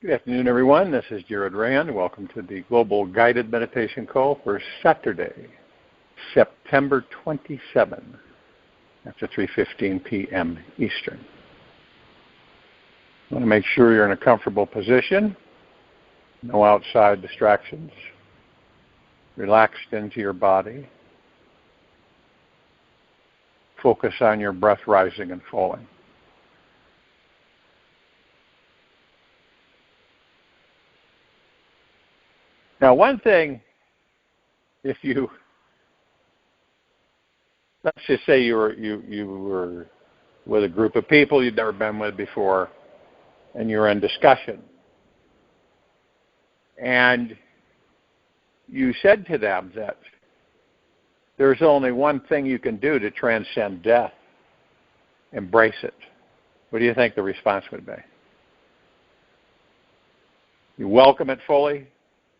Good afternoon, everyone. This is RAND. Welcome to the Global Guided Meditation Call for Saturday, September 27, after 3:15 p.m. Eastern. You want to make sure you're in a comfortable position, no outside distractions, relaxed into your body. Focus on your breath rising and falling. Now, one thing, if you, let's just say you were with a group of people you'd never been with before, and you're in discussion, and you said to them that there's only one thing you can do to transcend death. Embrace it. What do you think the response would be? You welcome it fully,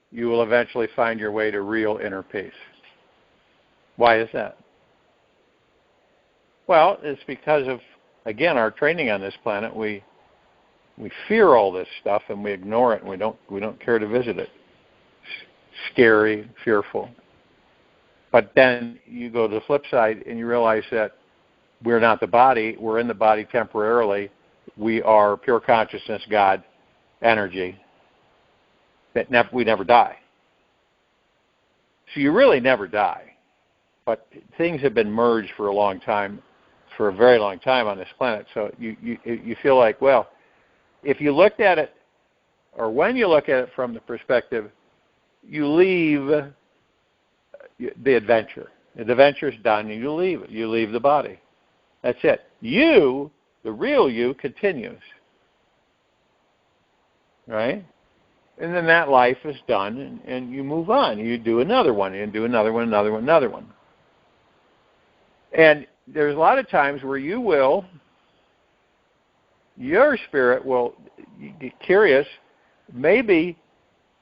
you will eventually find your way to real inner peace. Why is that? Well, it's because of, again, our training on this planet. We fear all this stuff and we ignore it and we don't care to visit it. Scary, fearful. But then you go to the flip side and you realize that we're not the body. We're in the body temporarily. We are pure consciousness, God, energy. That we never die. So you really never die. But things have been merged for a long time, for a very long time on this planet. So you feel like, well, if you looked at it, or when you look at it from the perspective, you leave the adventure. The adventure's done and you leave it. You leave the body. That's it. You, the real you, continues. Right? And then that life is done, and you move on. You do another one, and do another one, another one, another one. And there's a lot of times where your spirit will get curious, maybe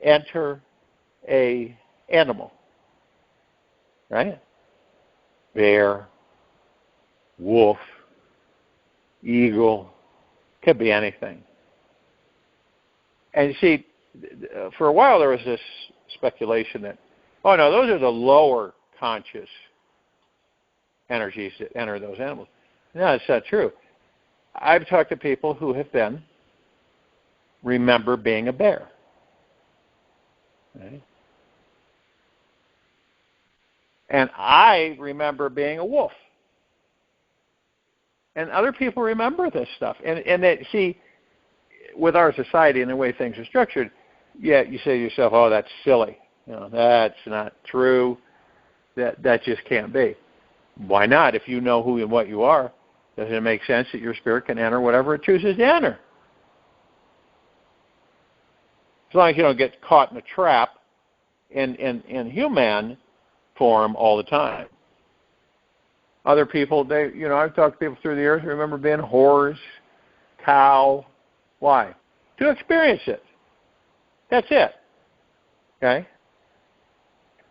enter a animal, right? Bear, wolf, eagle, could be anything. And you see, for a while there was this speculation that, oh no, those are the lower conscious energies that enter those animals. No, it's not true. I've talked to people who have remember being a bear. Right? And I remember being a wolf. And other people remember this stuff. And that, see, with our society and the way things are structured, yeah, you say to yourself, oh, that's silly. That's not true. That just can't be. Why not? If you know who and what you are, doesn't it make sense that your spirit can enter whatever it chooses to enter? As long as you don't get caught in a trap in human form all the time. Other people, I've talked to people through the years who remember being horse, cow. Why? To experience it. That's it. Okay?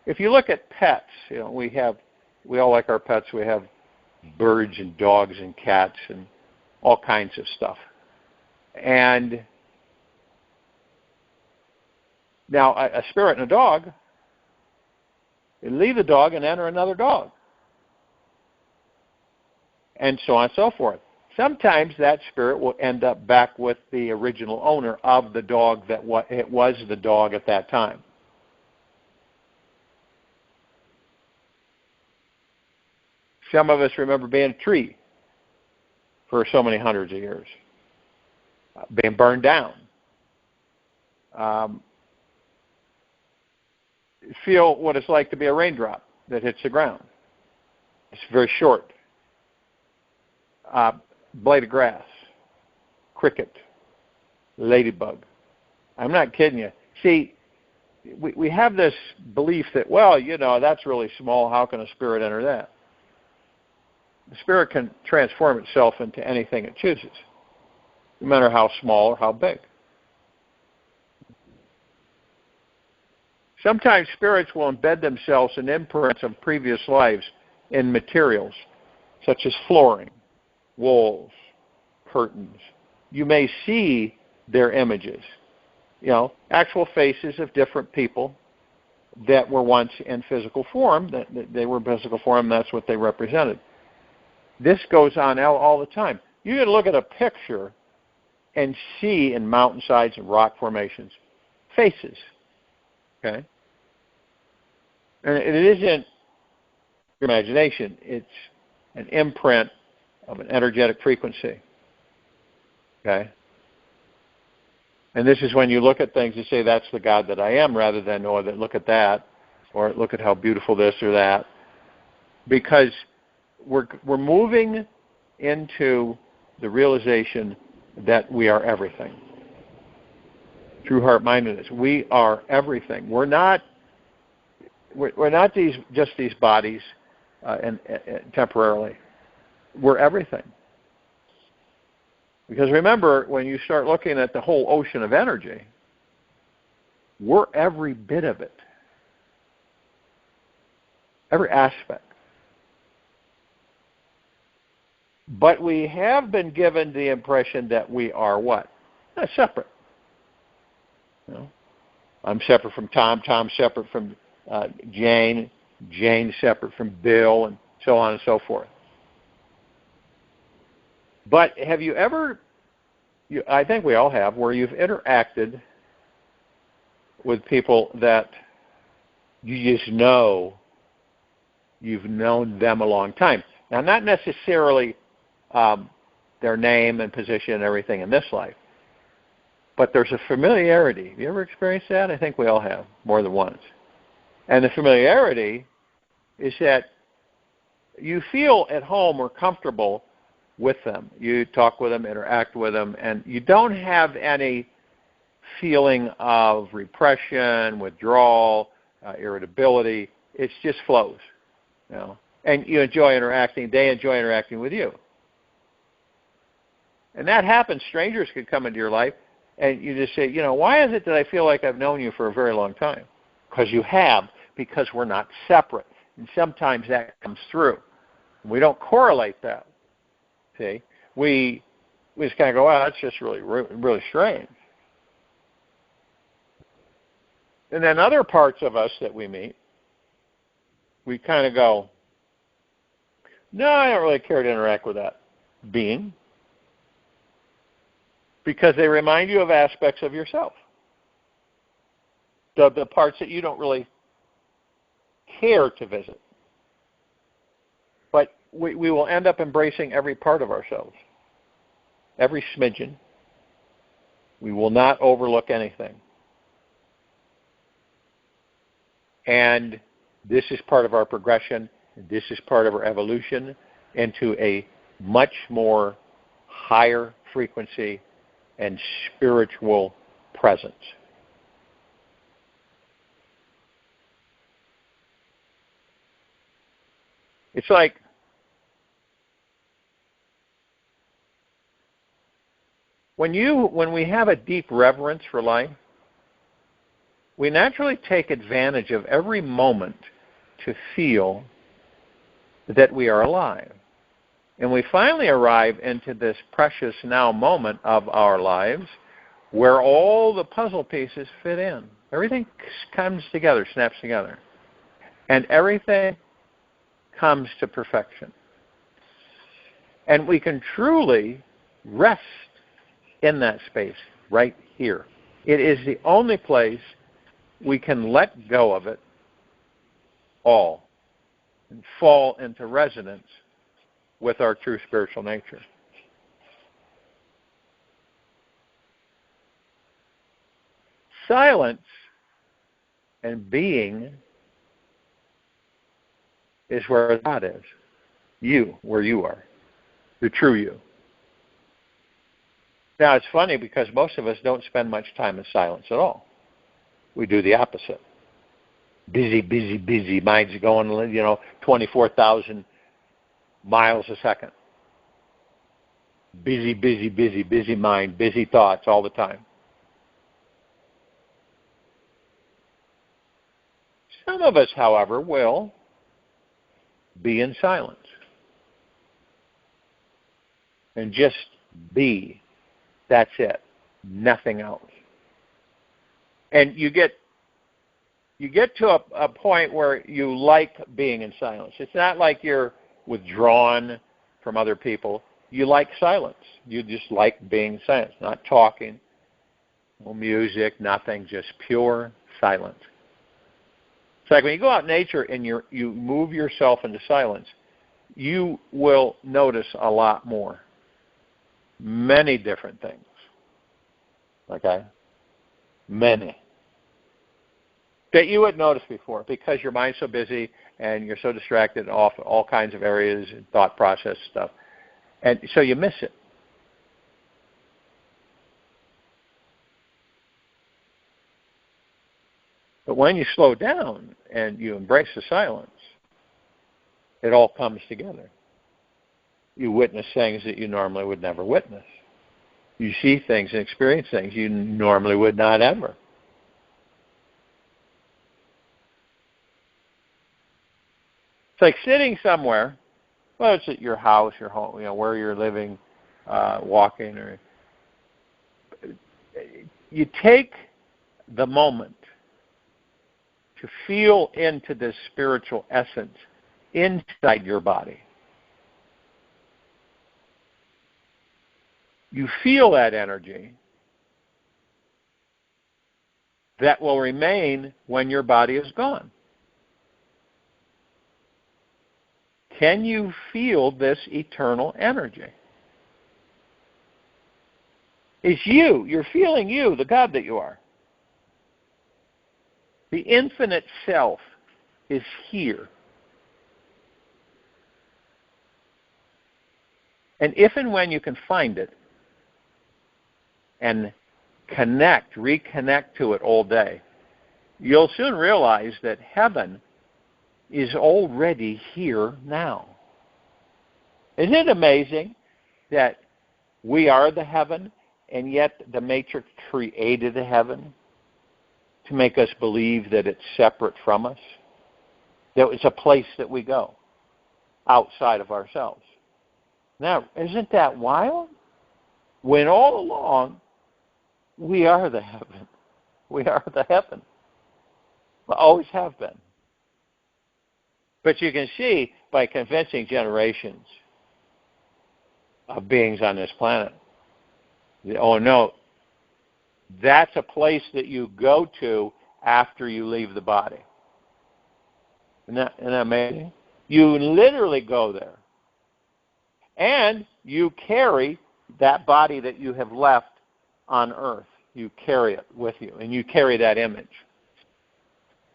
If you look at pets, we all like our pets. We have birds and dogs and cats and all kinds of stuff. And now a spirit and a dog, you leave the dog and enter another dog. And so on and so forth. Sometimes that spirit will end up back with the original owner of the dog it was the dog at that time. Some of us remember being a tree for so many hundreds of years, being burned down. Feel what it's like to be a raindrop that hits the ground. It's very short. Blade of grass, cricket, ladybug. I'm not kidding you. See, we have this belief that, well, that's really small. How can a spirit enter that? The spirit can transform itself into anything it chooses, no matter how small or how big. Sometimes spirits will embed themselves in imprints of previous lives in materials, such as flooring, walls, curtains. You may see their images. actual faces of different people that were once in physical form, that they were physical form, that's what they represented. This goes on all the time. You can look at a picture and see in mountainsides and rock formations faces, okay? And it isn't your imagination. It's an imprint of an energetic frequency, okay? And this is when you look at things and say, that's the God that I am, rather than, oh, look at that, or look at how beautiful this or that. Because we're moving into the realization that we are everything. True heart-mindedness. We are everything. We're not just these bodies and temporarily. We're everything. Because remember, when you start looking at the whole ocean of energy, we're every bit of it. Every aspect. But we have been given the impression that we are what? Separate. I'm separate from Tom. Tom's separate from Jane. Jane's separate from Bill, and so on and so forth. But have you ever, I think we all have, where you've interacted with people that you just know you've known them a long time. Now, not necessarily their name and position and everything in this life, but there's a familiarity. Have you ever experienced that? I think we all have, more than once. And the familiarity is that you feel at home or comfortable with them. You talk with them, interact with them, and you don't have any feeling of repression, withdrawal, irritability. It just flows, and you enjoy interacting. They enjoy interacting with you. And that happens. Strangers could come into your life, and you just say, why is it that I feel like I've known you for a very long time? Because you have, because we're not separate. And sometimes that comes through. We don't correlate that. See, we just kind of go, that's just really strange. And then other parts of us that we meet, we kind of go, no, I don't really care to interact with that being, because they remind you of aspects of yourself, the parts that you don't really care to visit. But we will end up embracing every part of ourselves, every smidgen. We will not overlook anything. And this is part of our progression. This is part of our evolution into a much more higher frequency and spiritual presence. It's like when we have a deep reverence for life, we naturally take advantage of every moment to feel that we are alive. And we finally arrive into this precious now moment of our lives where all the puzzle pieces fit in. Everything comes together, snaps together. And everything comes to perfection. And we can truly rest in that space right here. It is the only place we can let go of it all and fall into resonance with our true spiritual nature. Silence and being is where God is. You, where you are. The true you. Now, it's funny because most of us don't spend much time in silence at all. We do the opposite. Busy, busy, busy. Mind's going, 24,000 miles a second. Busy, busy, busy, busy mind, busy thoughts all the time. Some of us, however, will be in silence and just be. That's it. Nothing else. And you get to a point where you like being in silence. It's not like you're withdrawn from other people. You like silence. You just like being silent, not talking, no music, nothing, just pure silence. It's like when you go out in nature and you move yourself into silence, you will notice a lot more. Many different things. Okay? Many. That you wouldn't notice before because your mind's so busy and you're so distracted off all kinds of areas and thought process stuff. And so you miss it. But when you slow down and you embrace the silence, it all comes together. You witness things that you normally would never witness. You see things and experience things you normally would not ever. It's like sitting somewhere, whether it's at your house, your home, where you're living, walking, or you take the moment to feel into this spiritual essence inside your body. You feel that energy that will remain when your body is gone. Can you feel this eternal energy? It's you. You're feeling you, the God that you are. The infinite self is here. And if and when you can find it and reconnect to it all day, you'll soon realize that heaven is already here now. Isn't it amazing that we are the heaven, and yet the Matrix created the heaven to make us believe that it's separate from us? That it's a place that we go outside of ourselves. Now, isn't that wild? When all along, we are the heaven. We are the heaven. We always have been. But you can see by convincing generations of beings on this planet, oh no, that's a place that you go to after you leave the body. Isn't that amazing? You literally go there. And you carry that body that you have left on earth. You carry it with you, and you carry that image.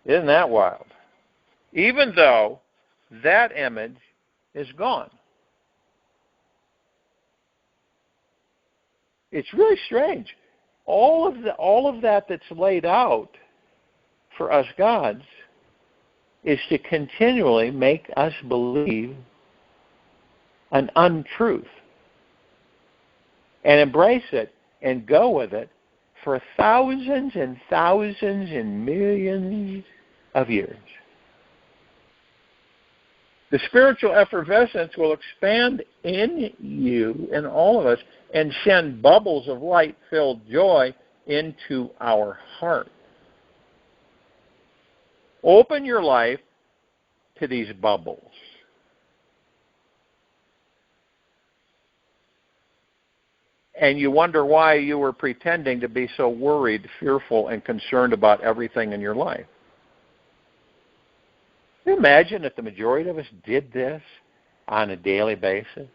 Isn't that wild? Even though that image is gone. It's really strange. All of that that's laid out for us gods is to continually make us believe an untruth and embrace it and go with it for thousands and thousands and millions of years. The spiritual effervescence will expand in you, in all of us, and send bubbles of light-filled joy into our heart. Open your life to these bubbles. And you wonder why you were pretending to be so worried, fearful, and concerned about everything in your life. Can you imagine if the majority of us did this on a daily basis?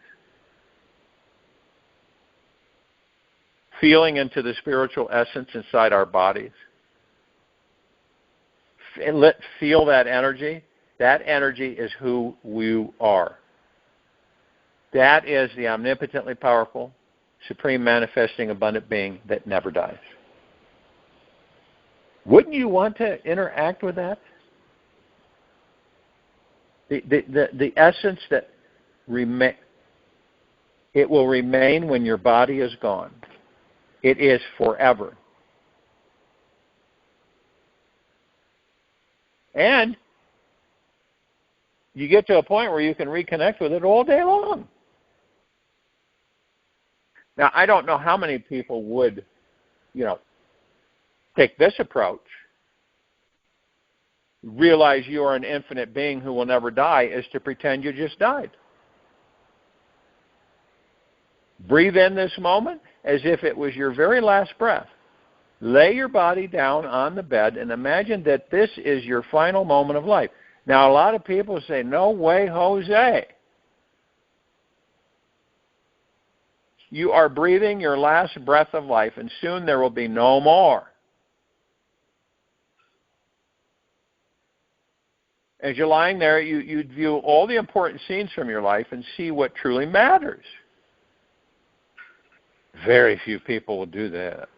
Feeling into the spiritual essence inside our bodies. Feel that energy. That energy is who we are. That is the omnipotently powerful, supreme manifesting abundant being that never dies. Wouldn't you want to interact with that? The essence that it will remain when your body is gone. It is forever. And you get to a point where you can reconnect with it all day long. Now, I don't know how many people would, Take this approach. Realize you are an infinite being who will never die is to pretend you just died. Breathe in this moment as if it was your very last breath. Lay your body down on the bed and imagine that this is your final moment of life. Now, a lot of people say, no way, Jose. You are breathing your last breath of life, and soon there will be no more. As you're lying there, you'd view all the important scenes from your life and see what truly matters. Very few people will do that.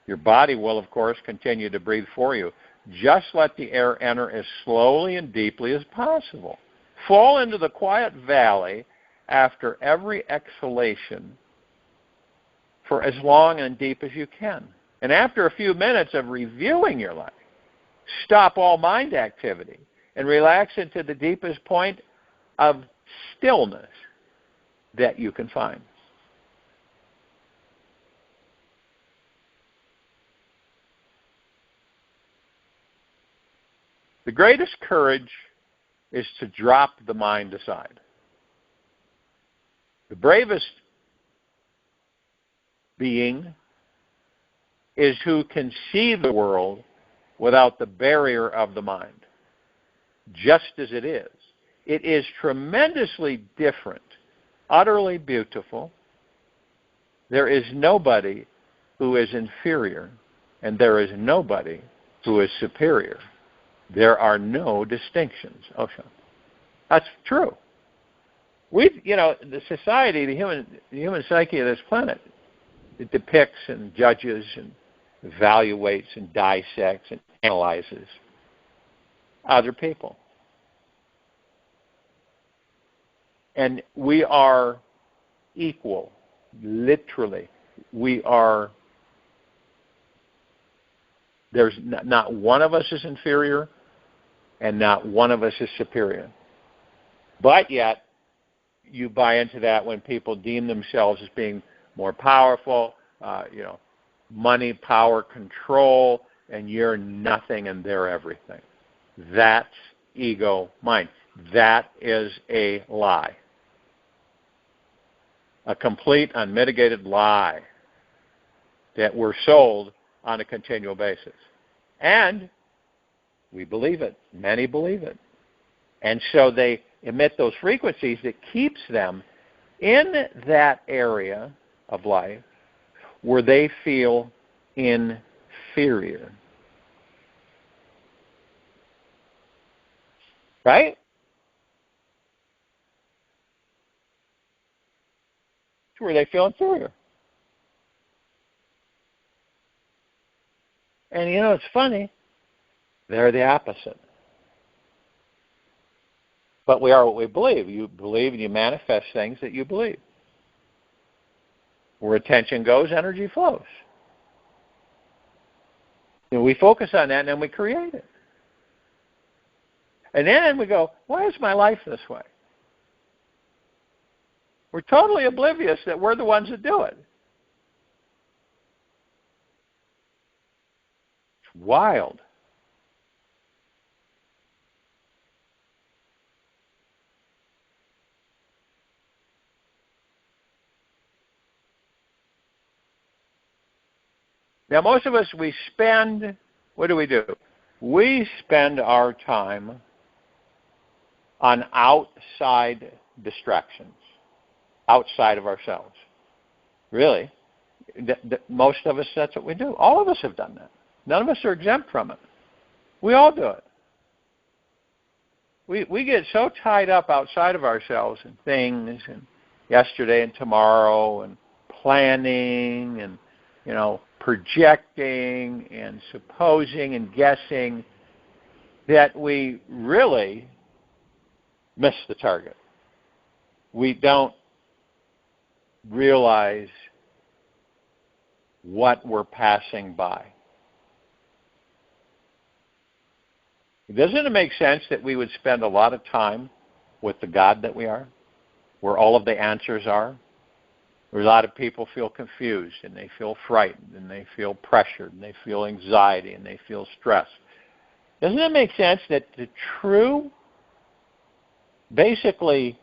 Your body will, of course, continue to breathe for you. Just let the air enter as slowly and deeply as possible. Fall into the quiet valley after every exhalation for as long and deep as you can. And after a few minutes of reviewing your life, stop all mind activity and relax into the deepest point of stillness that you can find. The greatest courage is to drop the mind aside. The bravest being is who can see the world without the barrier of the mind, just as it is. It is tremendously different, utterly beautiful. There is nobody who is inferior, and there is nobody who is superior. There are no distinctions. Osho. That's true. The society, the human psyche of this planet, it depicts and judges and evaluates and dissects and analyzes other people. And we are equal, literally. There's not one of us is inferior and not one of us is superior. But yet, you buy into that when people deem themselves as being more powerful, money, power, control, and you're nothing and they're everything. That's ego mind. That is a lie. A complete, unmitigated lie that we're sold on a continual basis. And we believe it. Many believe it. And so they emit those frequencies that keeps them in that area of life where they feel inferior. Right? It's where they feel inferior. And it's funny. They're the opposite. But we are what we believe. You believe and you manifest things that you believe. Where attention goes, energy flows. We focus on that and then we create it. And then we go, why is my life this way? We're totally oblivious that we're the ones that do it. It's wild. Now, most of us, what do? We spend our time on outside distractions, outside of ourselves. Really. Most of us, that's what we do. All of us have done that. None of us are exempt from it. We all do it. We get so tied up outside of ourselves and things and yesterday and tomorrow and planning and, projecting and supposing and guessing that we really miss the target. We don't realize what we're passing by. Doesn't it make sense that we would spend a lot of time with the God that we are, where all of the answers are? A lot of people feel confused, and they feel frightened, and they feel pressured, and they feel anxiety, and they feel stress. Doesn't it make sense that the true, basically,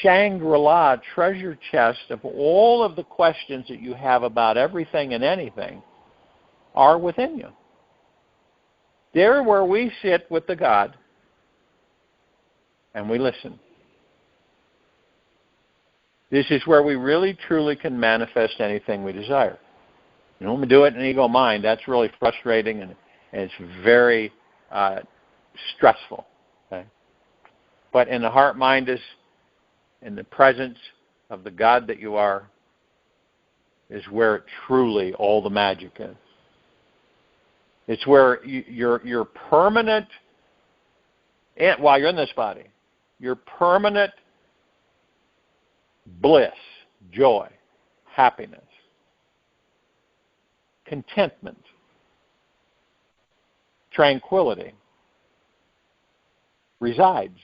Shangri-La treasure chest of all of the questions that you have about everything and anything are within you? There where we sit with the God and we listen. This is where we really, truly can manifest anything we desire. You know, when we do it in ego mind, that's really frustrating and it's very stressful. Okay? But in the heart mind is in the presence of the God that you are is where truly all the magic is. It's where your permanent, while you're in this body, your permanent bliss, joy, happiness, contentment, tranquility resides.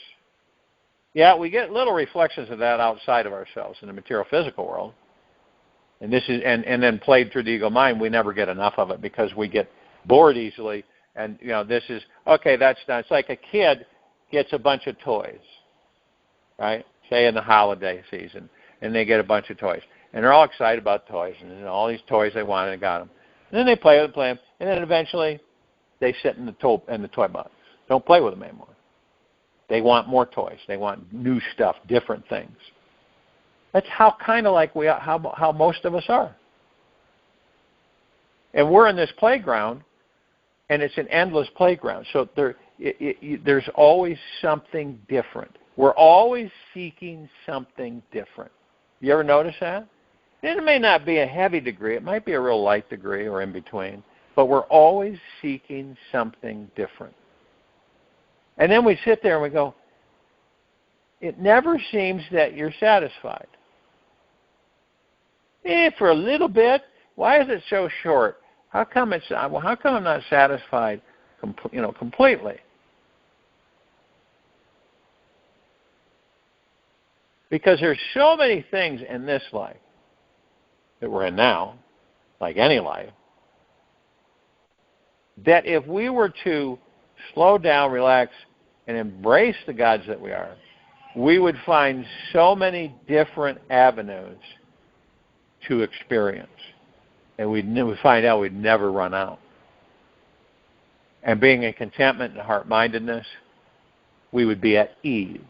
Yeah, we get little reflections of that outside of ourselves in the material physical world. And this is and then played through the ego mind, we never get enough of it because we get bored easily. And this is okay, that's done. It's like a kid gets a bunch of toys, right? Say in the holiday season, and they get a bunch of toys. And they're all excited about toys, and all these toys they wanted and got them. And then they play with them, and then eventually they sit in the toy box. Don't play with them anymore. They want more toys. They want new stuff, different things. That's how kind of like how most of us are. And we're in this playground, and it's an endless playground. So there's always something different. We're always seeking something different. You ever notice that? It may not be a heavy degree. It might be a real light degree or in between. But we're always seeking something different. And then we sit there and we go, it never seems that you're satisfied. For a little bit. Why is it so short? How come I'm not satisfied completely? Because there's so many things in this life that we're in now, like any life, that if we were to slow down, relax, and embrace the gods that we are, we would find so many different avenues to experience. And we'd find out we'd never run out. And being in contentment and heart-mindedness, we would be at ease.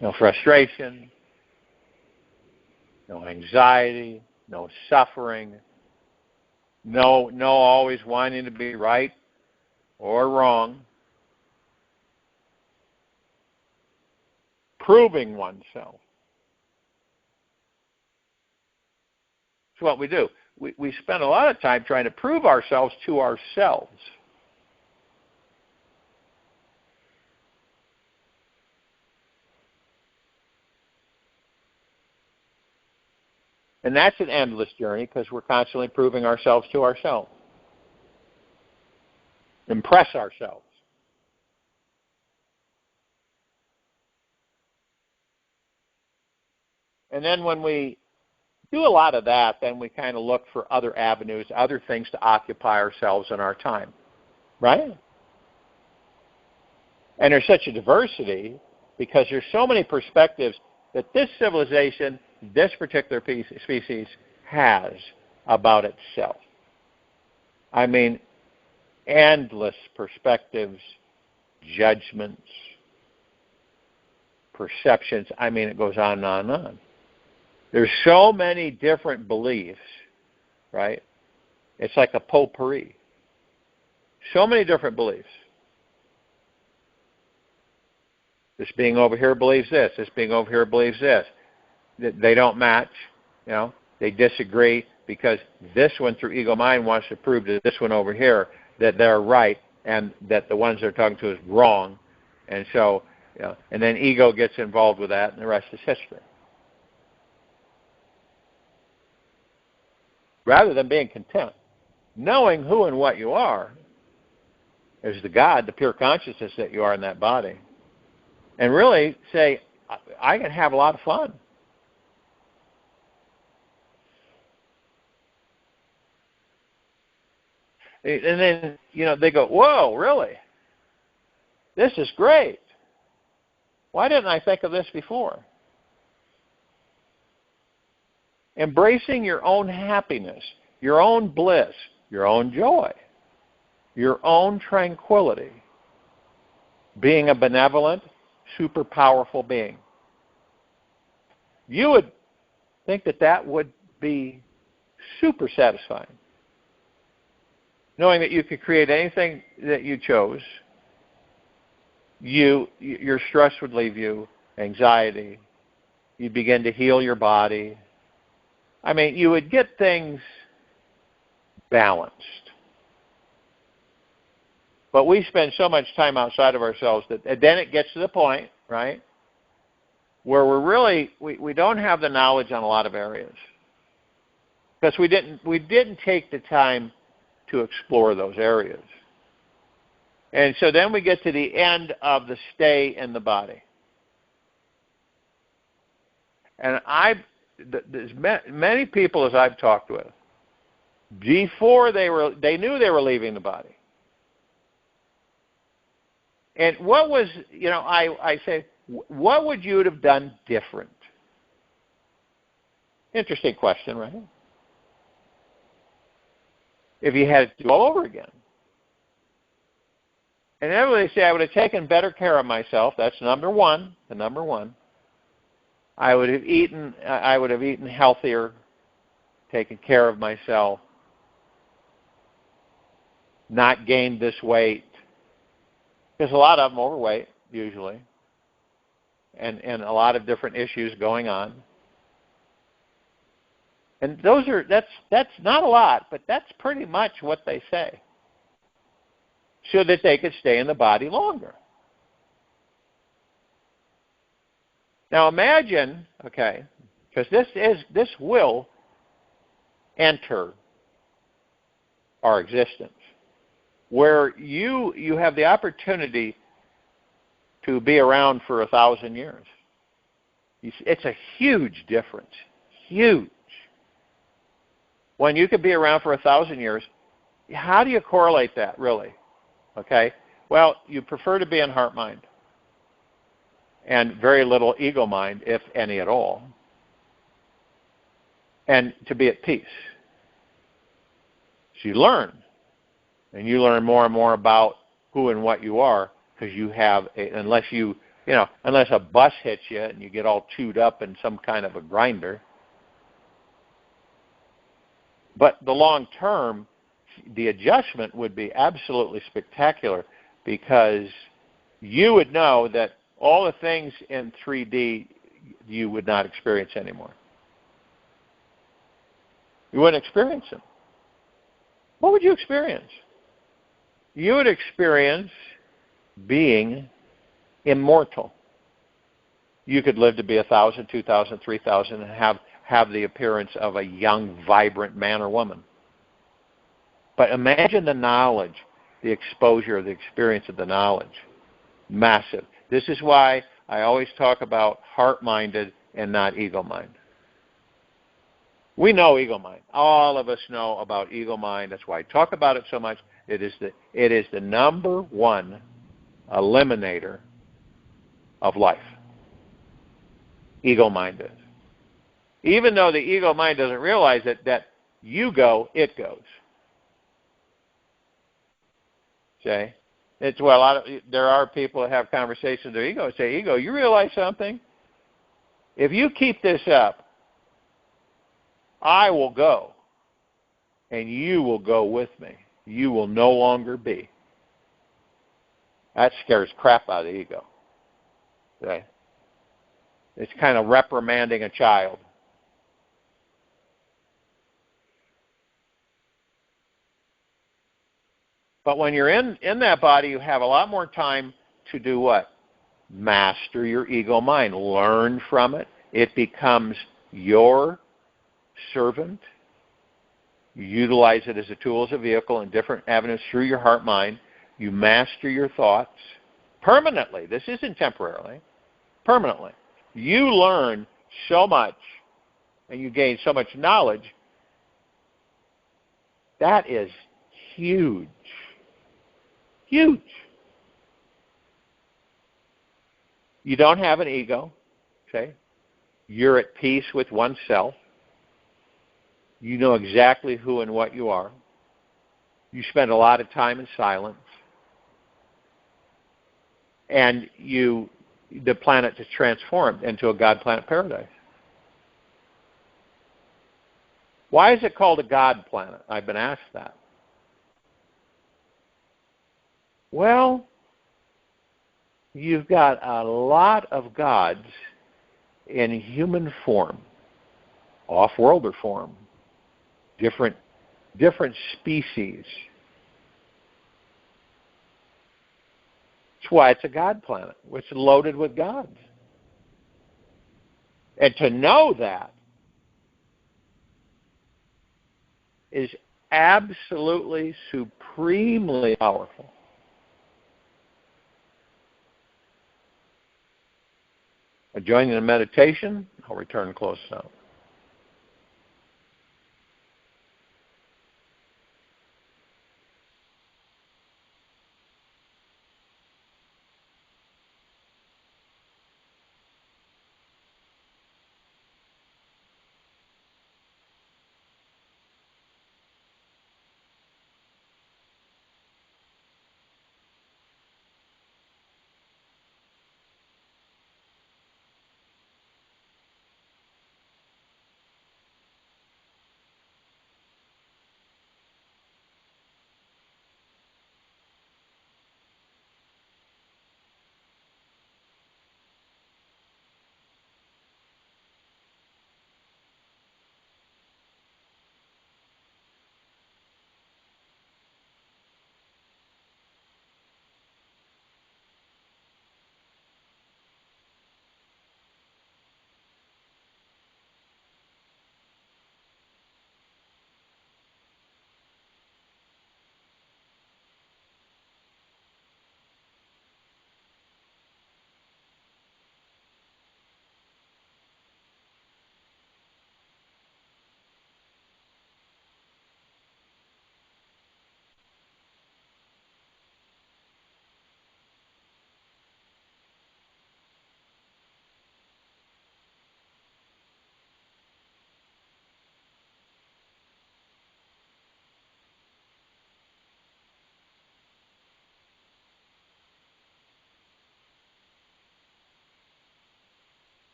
No frustration, no anxiety, no suffering, no always wanting to be right or wrong, proving oneself. It's what we do. We spend a lot of time trying to prove ourselves to ourselves. And that's an endless journey because we're constantly proving ourselves to ourselves. Impress ourselves. And then when we do a lot of that, then we kind of look for other avenues, other things to occupy ourselves in our time. Right? And there's such a diversity because there's so many perspectives that this civilization, this particular species has about itself. I mean, endless perspectives, judgments, perceptions. I mean, it goes on and on and on. There's so many different beliefs, right? It's like a potpourri. So many different beliefs. This being over here believes this. This being over here believes this. They don't match. They disagree because this one through ego mind wants to prove to this one over here that they're right and that the ones they're talking to is wrong. And so, and then ego gets involved with that, and the rest is history. Rather than being content, knowing who and what you are as the God, the pure consciousness that you are in that body, and really say, I can have a lot of fun. And then, they go, whoa, really? This is great. Why didn't I think of this before? Embracing your own happiness, your own bliss, your own joy, your own tranquility, being a benevolent, super powerful being. You would think that would be super satisfying. Knowing that you could create anything that you chose, your stress would leave you, anxiety, you'd begin to heal your body. I mean, you would get things balanced. But we spend so much time outside of ourselves that then it gets to the point, right, where we don't have the knowledge on a lot of areas. Because we didn't take the time to explore those areas. And so then we get to the end of the stay in the body. And there's many people as I've talked with, before they knew they were leaving the body. And what was, I say, what would you have done different? Interesting question, right? If you had to do it all over again. And everybody say, I would have taken better care of myself. That's number one, the number one. I would have eaten healthier, taken care of myself, not gained this weight. There's a lot of them overweight, usually, and a lot of different issues going on. And that's not a lot, but that's pretty much what they say, so that they could stay in the body longer. Now imagine, okay, because this will enter our existence, where you have the opportunity to be around for 1,000 years. It's a huge difference, huge. When you could be around for 1,000 years, how do you correlate that, really? Okay? Well, you prefer to be in heart mind and very little ego mind, if any at all, and to be at peace. So you learn, and you learn more and more about who and what you are, because you have, unless a bus hits you and you get all chewed up in some kind of a grinder. But the long term, the adjustment would be absolutely spectacular, because you would know that all the things in 3D you would not experience anymore. You wouldn't experience them. What would you experience? You would experience being immortal. You could live to be 1,000, 2,000, 3,000 and have the appearance of a young, vibrant man or woman. But imagine the knowledge, the exposure, the experience of the knowledge. Massive. This is why I always talk about heart-minded and not ego-mind. We know ego mind. All of us know about ego mind. That's why I talk about it so much. It is the number one eliminator of life. Ego mind is. Even though the ego mind doesn't realize it, that you go, it goes. Okay? It's there are people that have conversations with their ego and say, ego, you realize something? If you keep this up, I will go, and you will go with me. You will no longer be. That scares crap out of the ego. Okay? It's kind of reprimanding a child. But when you're in that body, you have a lot more time to do what? Master your ego mind. Learn from it. It becomes your servant. You utilize it as a tool, as a vehicle in different avenues through your heart mind. You master your thoughts permanently. This isn't temporarily. Permanently. You learn so much and you gain so much knowledge. That is huge. Huge. You don't have an ego, okay? You're at peace with oneself. You know exactly who and what you are. You spend a lot of time in silence. And the planet is transformed into a God-planet paradise. Why is it called a God planet? I've been asked that. Well, you've got a lot of gods in human form, off-worlder form, different species. That's why it's a God planet. It's loaded with gods. And to know that is absolutely, supremely powerful. Joining the meditation, I'll return close now.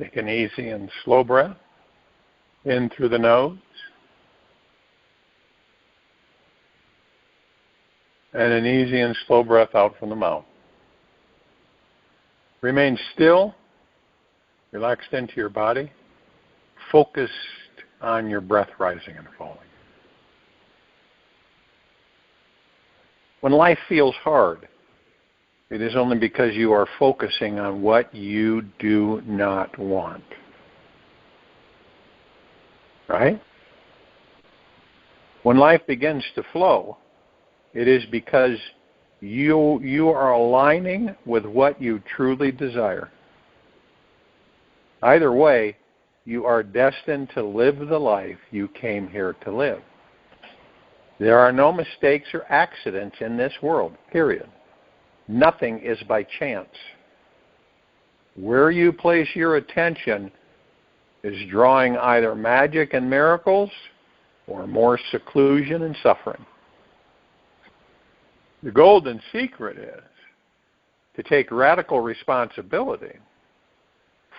Take an easy and slow breath in through the nose and an easy and slow breath out from the mouth. Remain still, relaxed into your body, focused on your breath rising and falling. When life feels hard, it is only because you are focusing on what you do not want. Right? When life begins to flow, it is because you are aligning with what you truly desire. Either way, you are destined to live the life you came here to live. There are no mistakes or accidents in this world, period. Nothing is by chance. Where you place your attention is drawing either magic and miracles or more seclusion and suffering. The golden secret is to take radical responsibility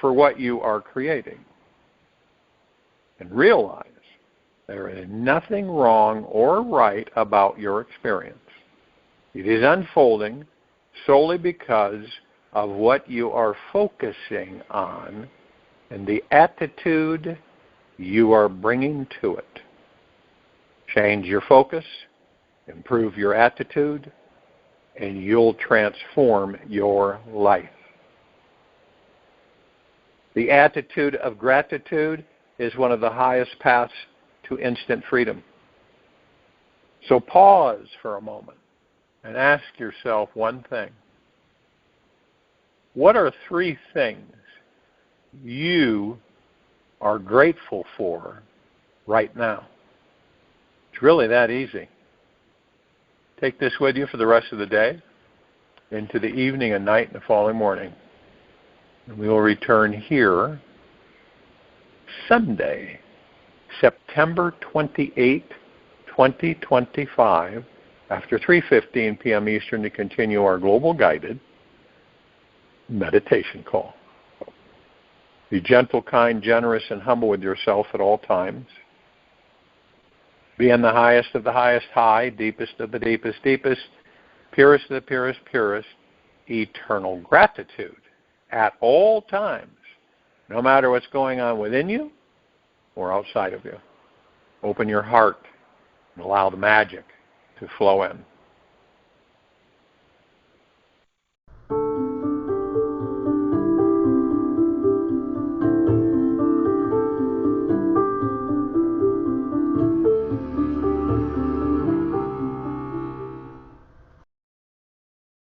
for what you are creating and realize there is nothing wrong or right about your experience. It is unfolding solely because of what you are focusing on and the attitude you are bringing to it. Change your focus, improve your attitude, and you'll transform your life. The attitude of gratitude is one of the highest paths to instant freedom. So pause for a moment and ask yourself one thing. What are 3 things you are grateful for right now? It's really that easy. Take this with you for the rest of the day, into the evening and night and the following morning. And we will return here Sunday, September 28, 2025, after 3:15 p.m. Eastern to continue our global guided meditation call. Be gentle, kind, generous, and humble with yourself at all times. Be in the highest of the highest high, deepest of the deepest deepest, purest of the purest purest, eternal gratitude at all times, no matter what's going on within you or outside of you. Open your heart and allow the magic to flow in.